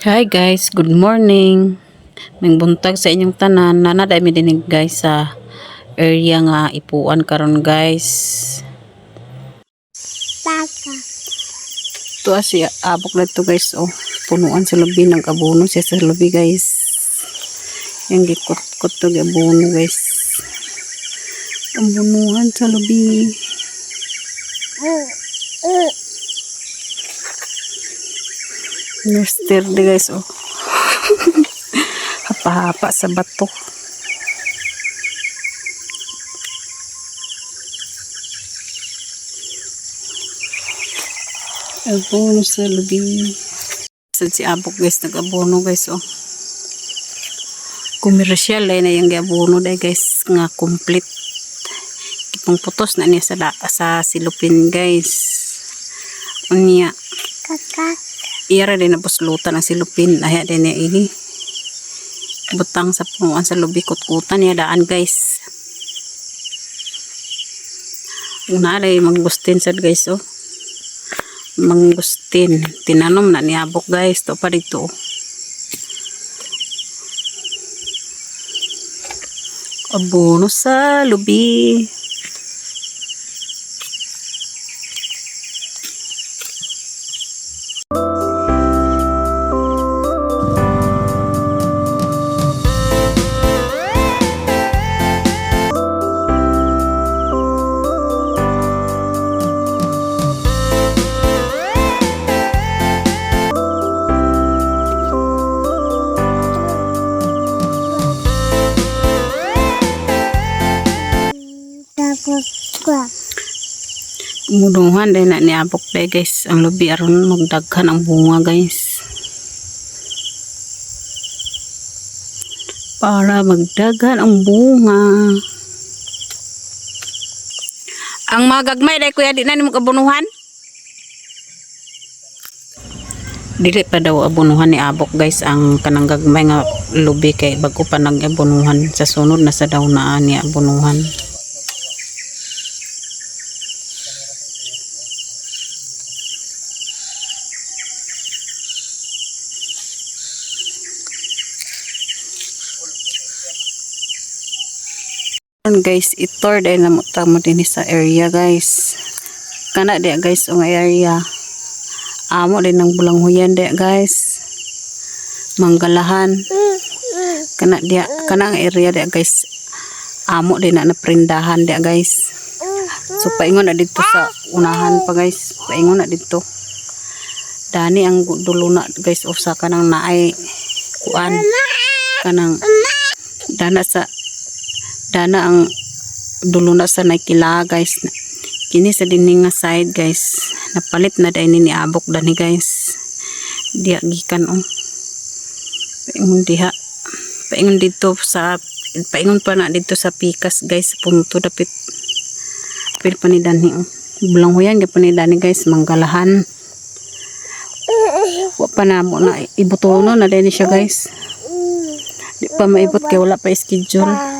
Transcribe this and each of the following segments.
Hi guys, good morning. May buntag sa inyong tanan. Nanaday mi dinig guys sa area nga ipuan karon guys. Baka. Tuwa siya abok na to guys oh. Punuan sa lubi ng abono siya sa lubi guys. Yang gikot-kot to abono guys. Ang bunuhan sa lubi. Nurster guys oh. Hapa-hapa sa bato. Abono sa lubi. Sa si abok guys nag-abono guys oh. Komersyal na yung abono dahil guys nga complete. Kipang putos na niya sa silupin guys. Unya. Kaka. Ira din na puslutan ang silupin. Ahya din niya ini. Butang sa punuan sa lubi kutkutan niya daan guys. Una rin manggustin sad guys oh. Manggustin. Tinanom na ni abok guys. To pa dito oh. Abono sa lubi. Muduhan din na niabok dahil guys ang lubi aron magdaghan ang bunga guys para magdaghan ang bunga. Ang mga gagmay dahil kuya di na ni magabunuhan dili pa daw abunuhan ni abok guys ang kanang gagmay nga lubi kay bago pa nag-abunuhan sa sunod na sa daw na ni abunuhan. Guys, itor dahil namutamo din sa area guys. Kana dia guys ang area. Amo din ng bulanghuyan dia guys. Manggalahan. Kana dia kanang area dia guys. Amo din na naprindahan dia guys. So paingon na dito sa unahan pa guys. Paingon na dito. Dani ang dulo na guys of sa kanang naay kuan. Kanang dana ang dulo na sa nakila guys. Kini sa dining nga side guys. Napalit na dahil ni abok dani guys. Diya gikan oh. Paingon diha. Paingon dito sa paingon pa na dito sa pikas guys. Punto dapit. Pil pa ni dani oh. Bulanghuyan pa ni dani guys. Manggalahan. Wa pa na mo na ibutono na dahil siya guys. Di pa maibot kay wala pa schedule.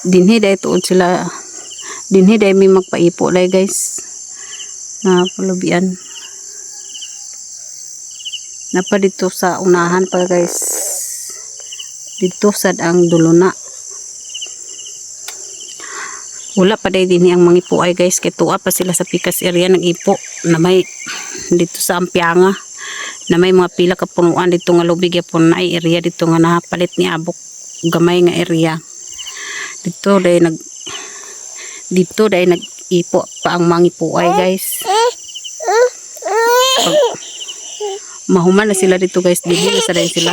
Dinhi dahil tuod sila. Dinhi dahil may magpaipo dahil guys. Na palubian. Napa dito sa unahan pa guys. Dito sad ang dulo na. Wala pa dahil dinhi ang mangipo ay guys. Kaya tuwa pa sila sa pikas area nag-ipo. Na may dito sa Ampianga. Na may mga pila kapunuan dito nga lubig yapon na ay area dito nga napalit ni abok. Gamay nga area. Dito dahil nag-ipo pa ang mangipuay guys. Mahuman na sila dito guys. Dili na sa sila.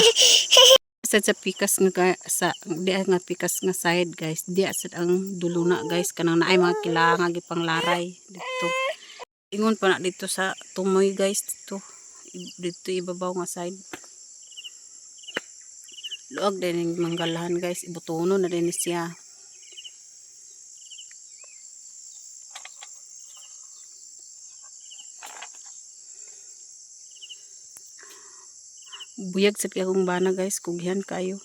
Sa pikas nga sa diya nga pikas nga side guys. Diya sa ang dulo na guys. Kanang naay mga kilanga gipang laray dito. Ingon pa na dito sa tumoy guys dito ibabaw nga side. Luag din ng manggalahan guys. Ibutono na din siya. Buyag sa akong bana guys, kugyan kayo.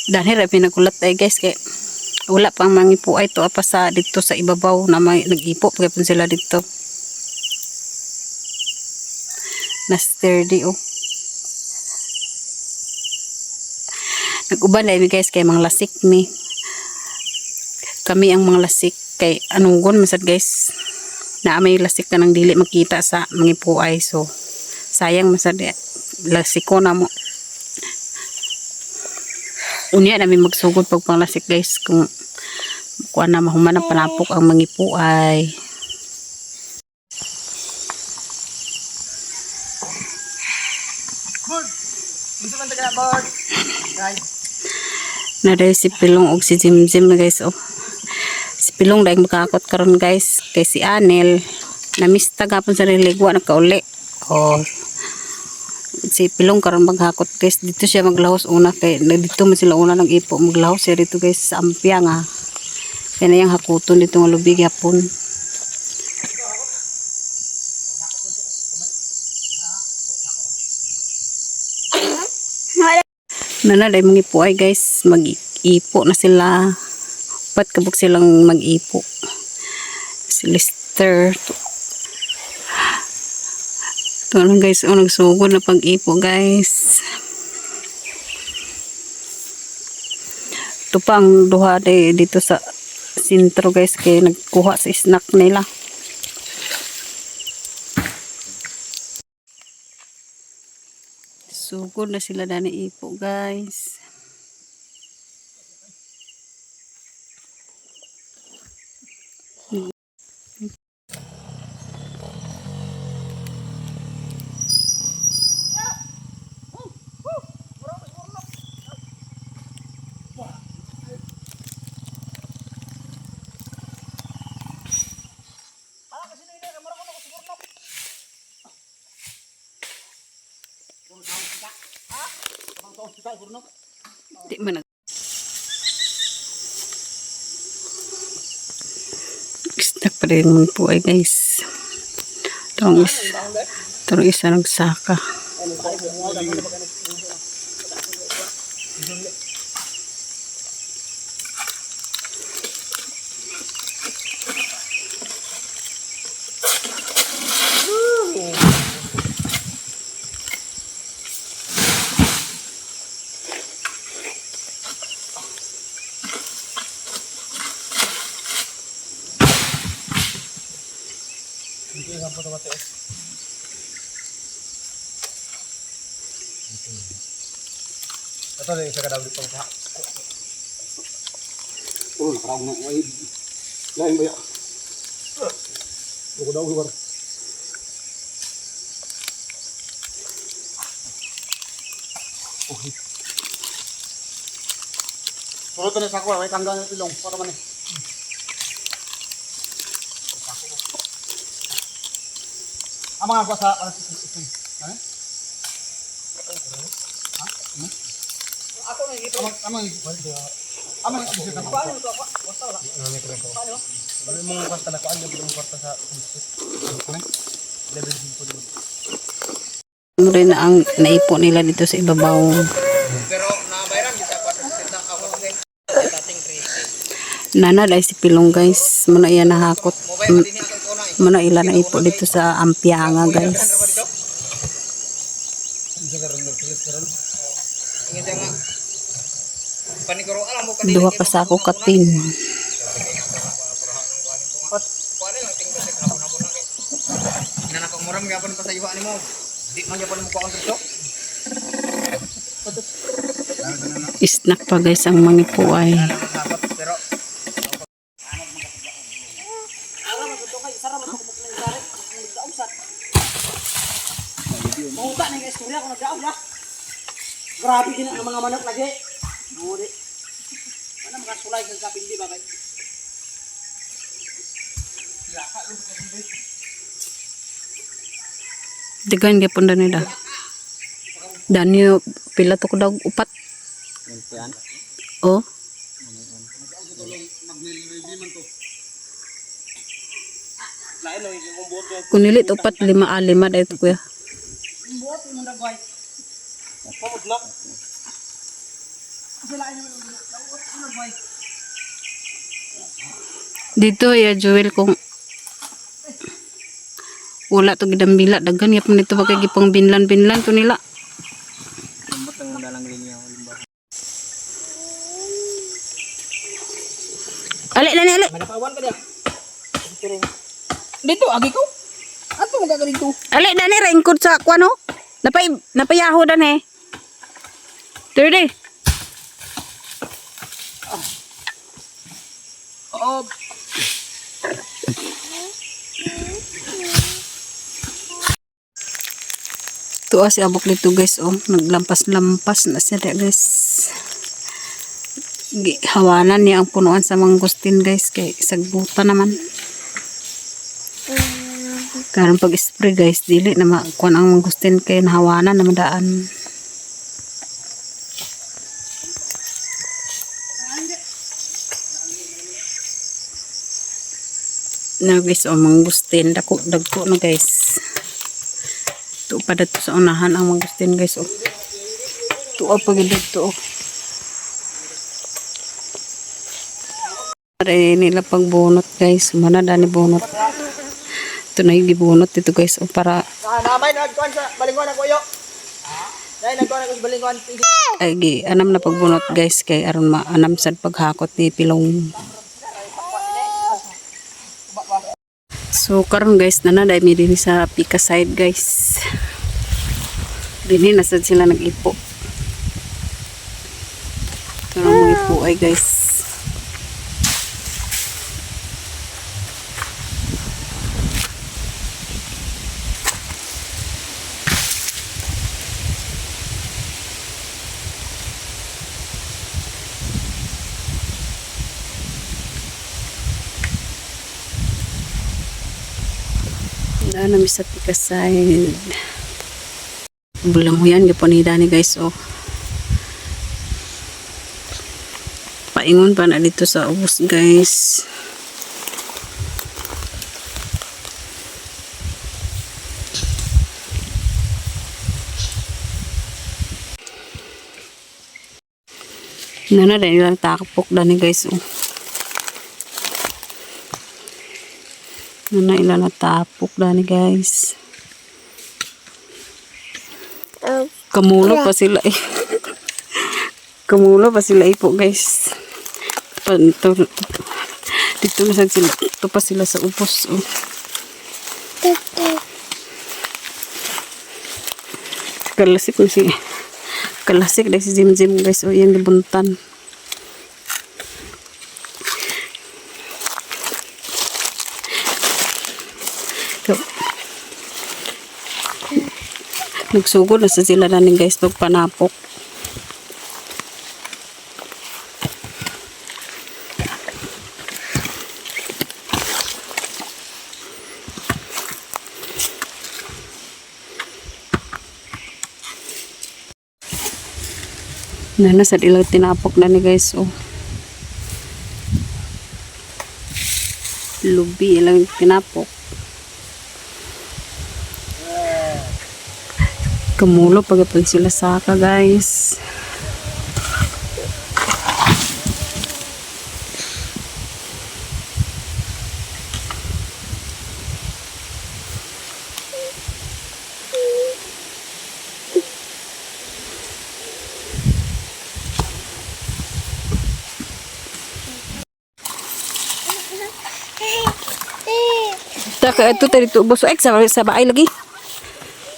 Dahil pinagkulat tayo guys kay Wala pang mangipo ay to apa sa dito sa ibabaw na may nag-ipo pagkapon sila dito. Na sturdy oh. Nag-uban na guys kay mga lasik mi. Kami ang mga lasik kay anunggon masad guys. Na may lasik ka nang dili makita sa mangipo ay so sayang masad lasiko na mo. Unya namin magsugod pag panglasik guys kung kuha na mahuman ang panapok ang mangipo ay. Na dahil si Pilong og si Jimjim guys oh. Si Pilong dahil makakot karon guys kay si Anel namista gapon sa niligwa nakauli. Oh. Si Pilong karon maghakot guys dito siya maglahos una kay dito man sila una nang ipo maglahos siya dito guys sa ampya nga. Kaya na yung hakuton dito nga lubig yapon. Nanaday mga ipo ay guys mag-ipo na sila. Upat kabuk silang mag-ipo. Si Lister. Ito lang guys, nagsugod na pag-ipo guys. Ito pa ang duha dito sa sentro guys kaya nagkuha sa snack nila. Sugod na sila dani ipo guys. Di man snack pa rin po ay guys. Itong isa nagsaka. Ito na isa ka daw dito pa. Oh, nakarang na. Lain ba yan? Buko daw lugar. Okay. Puro ito na sa kuwa. May tanggal na tilong. Para man eh. Ang mga kuwa sa ito. Ha? Ako na dito. Amang isip na. Paano ito ako? Basta wala. Paano? Ano yung mga kwarta na ko? Ano yung kwarta sa level din po naman. Ano rin na ang naipo nila dito sa ibabaw. Pero nabayran kita pa sa ako okay. Dating 3. Nana dahil si Pilong guys. Muna iyan nahakot. Muna ilan na ipo dito sa Ampianga guys. Duha ka sa ako kapin. Nanakong gapon pa sa iwa ni mo. Di man gapon mo ko ang dito. Snack pa guys ang mga po ay. Pero Mauta na yung istorya kung nagdaog na. Grabe din ang mga manok lagi. Muli. Ano mga sulay kang kapindi ba kayo? Digan gyapon na nila. Danyo pila to ko daw upat. Oh. Kunilit upat 5 dahil ito kuya. Buot mo nagway. Pamudlak. Sila ay nagway. Dito ya Joel kung wala to gidambila daghan yapon dito bagay gipang binlan to nila. Lambot ang dalang linya. Ali. Manapawan ka diya. Dito, agi ko. Ato mo gagawin dito. Ali dani raingkod sa kuano. Napayaho dan eh. Dirty. Oo. Tuwa si abok dito guys oh. Naglampas-lampas na siya guys. Hawanan niya ang punuan sa mangustin guys. Kay sagbuta naman. Karon pag spray guys. Dili na makuan ang mangustin kay nahawanan na madaan. Na guys oh mangustin. Dagko na guys. Ito pa dito sa unahan ang mangustin guys oh. Ito pa dito oh. Para nila pagbunot guys. Mana dani bunot. Ito na yung gibunot dito guys oh para Namay nagkuhan sa balinguan ako yo. Dahil nagkuhan ako sa balinguan. ay anam na pagbunot guys kay aron maanam sad paghakot ni pilong. So karon guys nanaday mi din sa pika side guys. Dini na sad sila nag-ipo. Karon mo ipo ay guys. Na nami sa pika side. Bulang mo yan gapon ni Dani guys oh. Paingon pa na dito sa ubos guys. Nana dahil lang takapok Dani guys oh. Nana ilan natapok Dani guys. Kamulo pa sila eh. Kamulo pa sila ipo guys. Dito na sila. Ito pa sila sa upos. Oh. Kalasik na si. Kalasik dahil si Jim guys. O yan libuntan. So, nagsugod na sa sila nanin guys pagpanapok. Nana sa ilang tinapok na ni guys oh. Lubi ilang tinapok. Kamulo pagapag sila saka guys. Taka ito tadi tu boso ek sa baay lagi.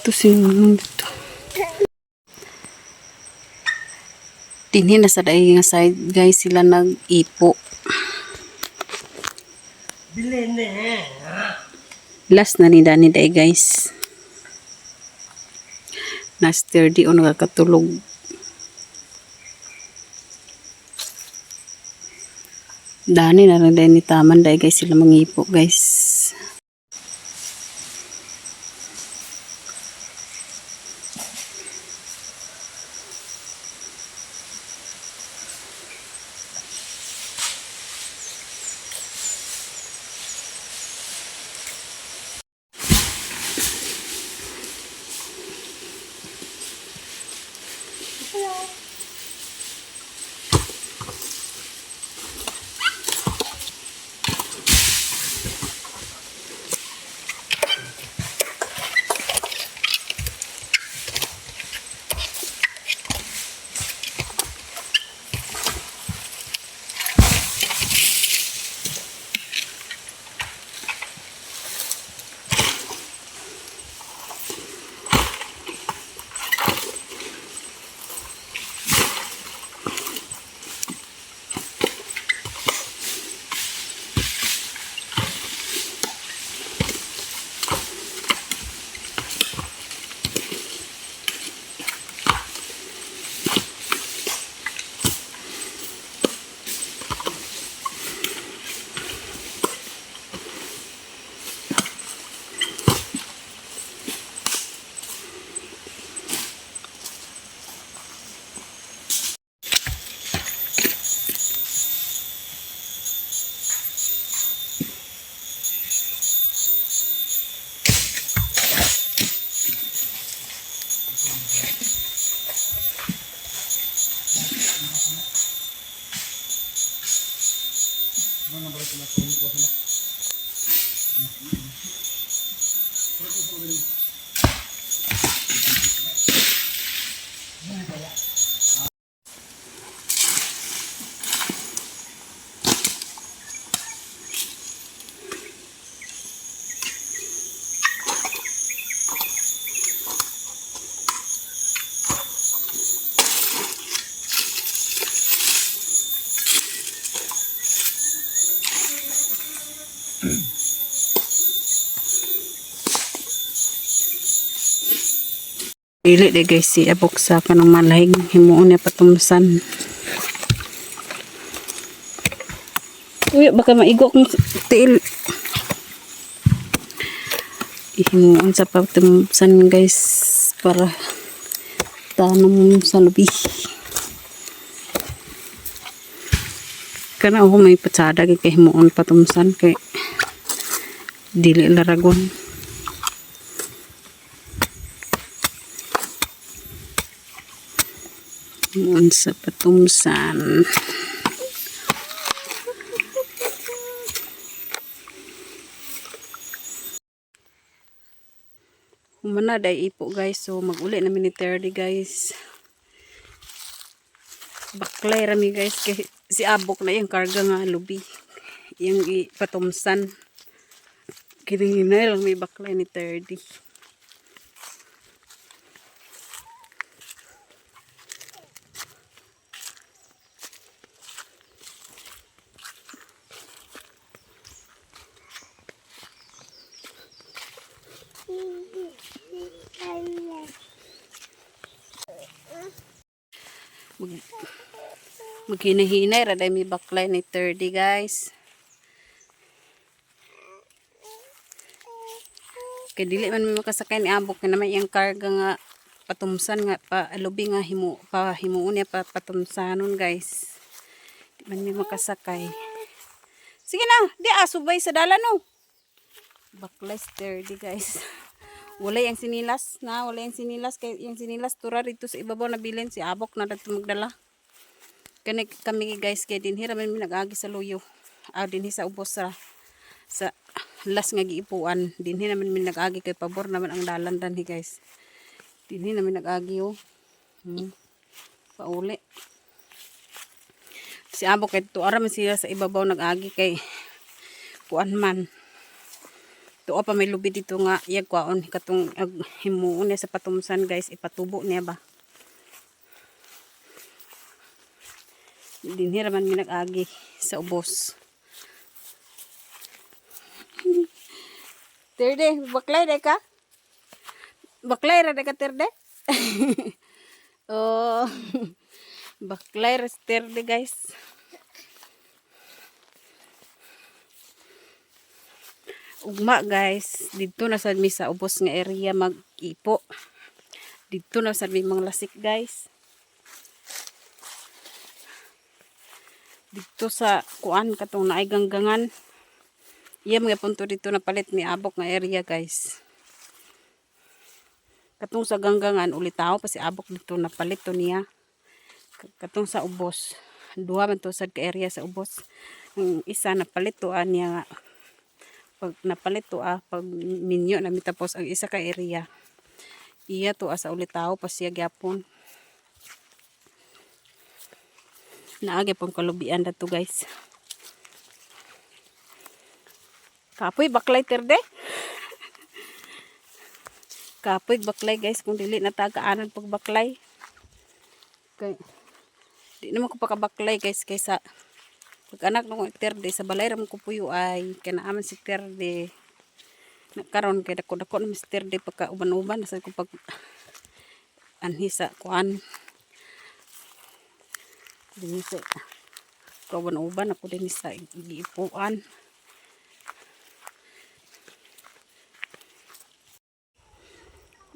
Ito sinong dito. Dinhi na sa daig nga side guys sila nag-ipo. Last na ni Dani day guys. Na sturdy o nakakatulog. Dani na lang day ni taman day guys sila mangipo guys. Dili de guys si abok sa kanang malahig himuon niya patumsan. Uy, baka maigo kong tiil. Himuon sa patumsan guys para tanong sa lubi. Kana ako may patsada kay himuon patumsan kay dili laragon. Himuon sa patumsan. Humana day ipo guys, so mag-uli na ni 30 guys. Baklay rami guys kay si abok na yung karga nga lubi. Yung ipatumsan. Kinihinay lang may baklay ni 30. Maghinahinay raday may baklay ni 30 guys. Kay dili man may makasakay ni abok na may yung karga nga patumsan nga pa lubi nga himuon niya patumsanon guys. Di man may makasakay. Sige na, di asubay sa dala no. Baklay 30 guys. Wala yung sinilas na, wala yung sinilas kay yung sinilas tura dito sa ibabaw na bilin si abok na dito magdala. Kami guys kay dinhi ra man nag-agi sa luyo. Dinhi sa ubos sa las nga giipuan. Dinhi naman min nag-agi kay pabor naman ang dalan danhi guys. Dinhi naman nag-agi oh. Pauli. Si abok kay tuara man sila sa ibabaw nag-agi kay kuan man. Tuwa pa may lubi dito nga iyag kwaon katong himuon niya sa patumsan guys ipatubo niya ba. Dinhi ra man mi nag-agi sa ubos. Terde, baklay de ka? Baklay ra de ka terde? Oh. Baklay ra terde guys. Ugma guys, dito na sad mi sa ubos nga area mag-ipo. Dito na sad mi mga lasik guys. Dito sa kuan katong naay ganggangan. Iya mga punto dito na palit ni abok nga area guys. Katong sa ganggangan ulitaw pa si abok dito na palit to niya. Katong sa ubos. Duha man to sad ka area sa ubos. Ang isa na palit to niya nga. Pag napalit to pag minyo na mitapos ang isa ka area. Iya to sa ulitaw pa siya gyapon. Naagi pong kalubian dato guys. Kapoy baklay terde. Kapoy baklay guys kung dili na tagaanan pag baklay. Kay di naman ko pakabaklay guys kaysa pag anak nung terde sa balay ram ko puyo ay kanaaman si terde. Nakaron kay dako-dako na si terde pagka uban-uban nasa ko pag anhisa kuan. Dinisa uban-uban ako din sa iipuan.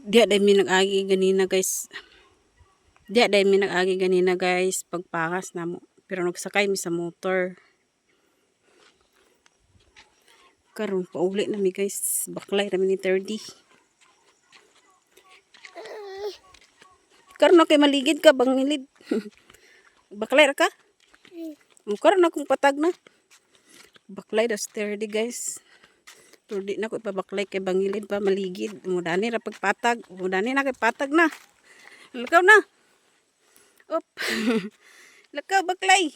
Diya dahil mi nag-agi ganina guys. Diya dahil mi nag-agi ganina guys. Pagpangas na mo. Pero nagsakay mi sa motor. Karon pauli na mi guys. Baklay na mi ni 30. Karon na kay maligid ka. Bangilid. Baklay ra ka? Karon na kong patag na. Baklay da 30 guys. Pero di na ko ipabaklay kay bangilid pa maligid. Mudani ra pagpatag. Mudani na kay patag na. Lakaw na. Op. Lakaw baklay.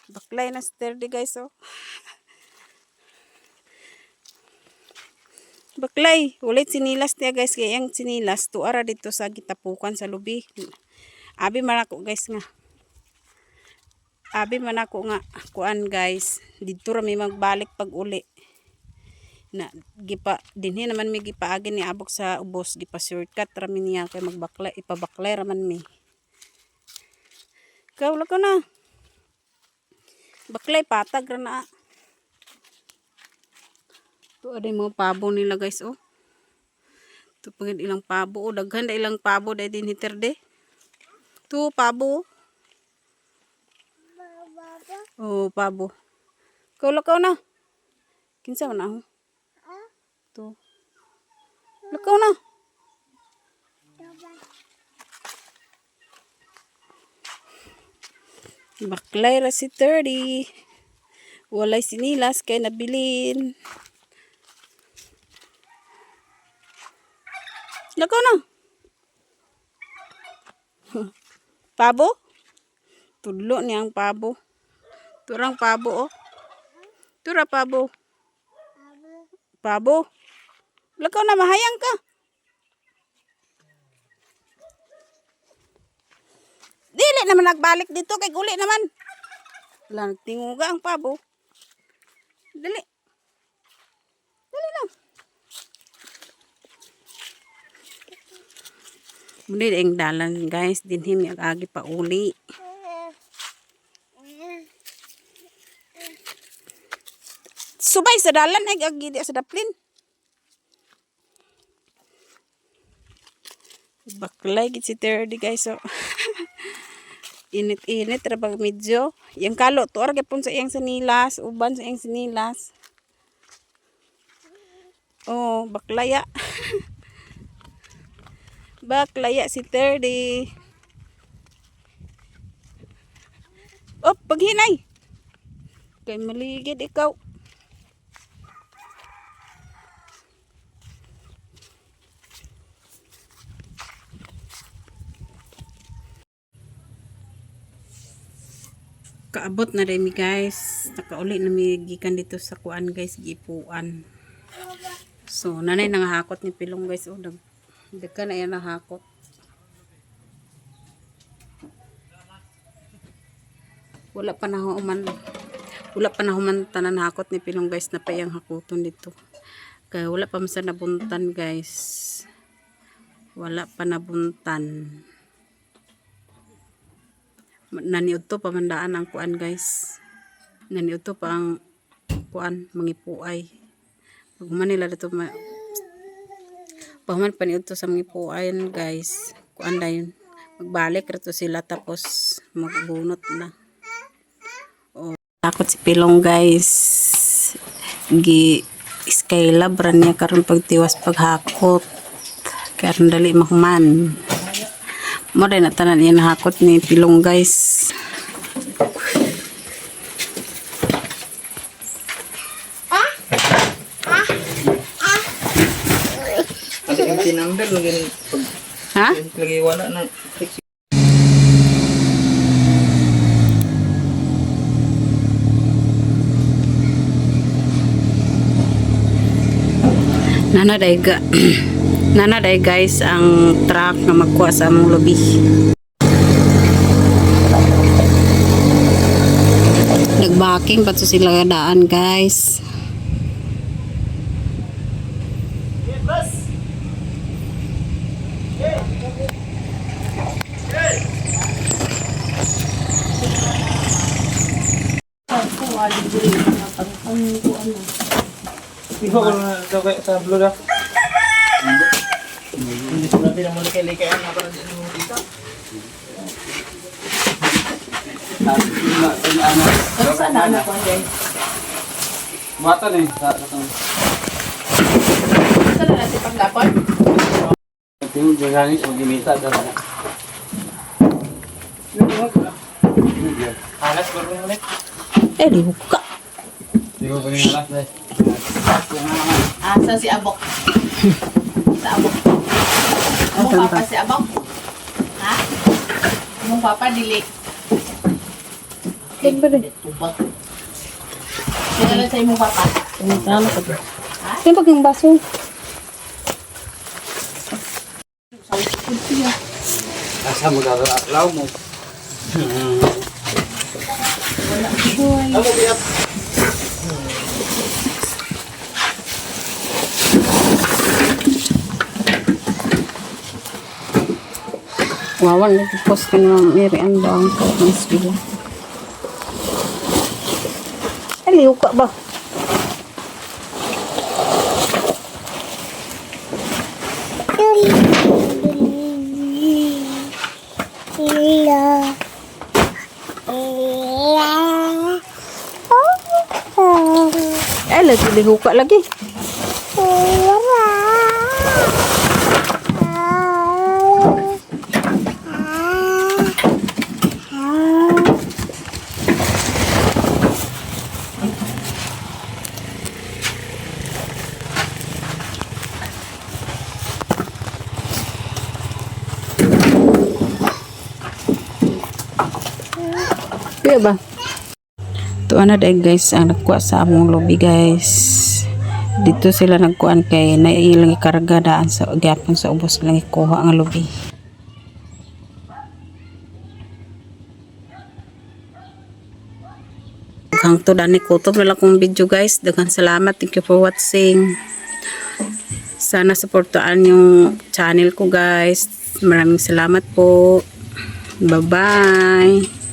Baklay na sturdy guys oh. Baklay. Ulit sinilas niya guys. Kaya yung sinilas tuara dito sa gitapukan sa lubi. Abi man ako guys nga. Abi man ako nga. Kuan guys. Dito ra may magbalik pag uli. Na gipa dinhi naman mi gipaagi ni abok sa ubos gipa shortcut ra mi niya kay magbaklay ipabaklay ra man mi. Kaula ko na. Baklay patag ra na. To aday mo pabo nila guys oh. To pagid ilang pabo oh daghan da ilang pabo dai din hiterde. To pabo. Oh pabo. Kaula ko na. Kinsa man ako? To. Lakaw na. Baklay ra si 30. Walay sinilas kay nabilin. Lakaw na. Pabo? Tudlo niyang pabo. Turang pabo oh. Tura pabo. Pabo. Lakaw na, mahayang ka. Dili naman nagbalik dito kay guli naman. Wala nagtinguga ang pabo. Dili. Dili lang. Muli ang dalan guys. Dinhim yung agi pa uli. Subay sa dalan ay agi di sa daplin. Baklay gid si 30 guys oh. Init-init ra bag medyo. Yang kalo tuar gyapon sa iyang sinilas, uban sa iyang sinilas. Oh, baklaya. Baklaya si 30. Op, paghinay. Kay maligid ikaw. Kaabot na rin mi guys. Nakauli na mi gikan dito sa kuan guys, gipuan. So nanay nangahakot ni pilong guys oh, dagkan na yan nahakot. Wala pa na human tanan hakot ni pilong guys na payang hakuton dito. Kaya wala pa man sa nabuntan guys. Wala pa nabuntan. Naniud to pamandaan ang kuan guys. Naniud to pa ang kuan mangipuay. Paghuman nila dito pahuman paniud to sa mangipuay guys. Kuan dayon. Magbalik rito sila tapos magbunot na. Oh, takot si pilong guys. Skylab ran niya karon pagtiwas paghakot. Kaya dali mahuman. Mo din na tanan yan hakot ni pilong guys. Ate yung tinamber lagi Ha? lagi wala na. Nanaday ga nanaday guys ang truck na magkuha sa among lobby. Nagbaking pa to sila daan guys. Iho ko na daw kayo sa blue na. Hindi ko natin ang malikay-likayan na para din mo dito. Saan na anak ko, Jay? Bata na eh. Saan Saan na natin paglapon? yung jaganis, mag-imita daw na. Alas, baro ulit. Di buka. Hindi ko paging alas dahil. Saan si Abok? Sa Abok. Among papa si Abok? Ha? Among papa dili. Tubag. Kailan sa imong papa? Ano ka ba? Yung paging baso. Asa mo daw aklaw mo. Amo biap. Wawan na post ka na Mary ang doang ko ng sila. Aliw ka ba? Lagi liho ka lagi. Kaya ba? Ito na dahil guys ang nagkuha sa among lobby guys. Dito sila nagkuhan kay nailang ikarga daan sa gapon sa ubos lang ikuha ang lobby. Hangtod ani kutob na lang kong video guys. Daghang salamat. Thank you for watching. Sana supportaan yung channel ko guys. Maraming salamat po. Bye bye.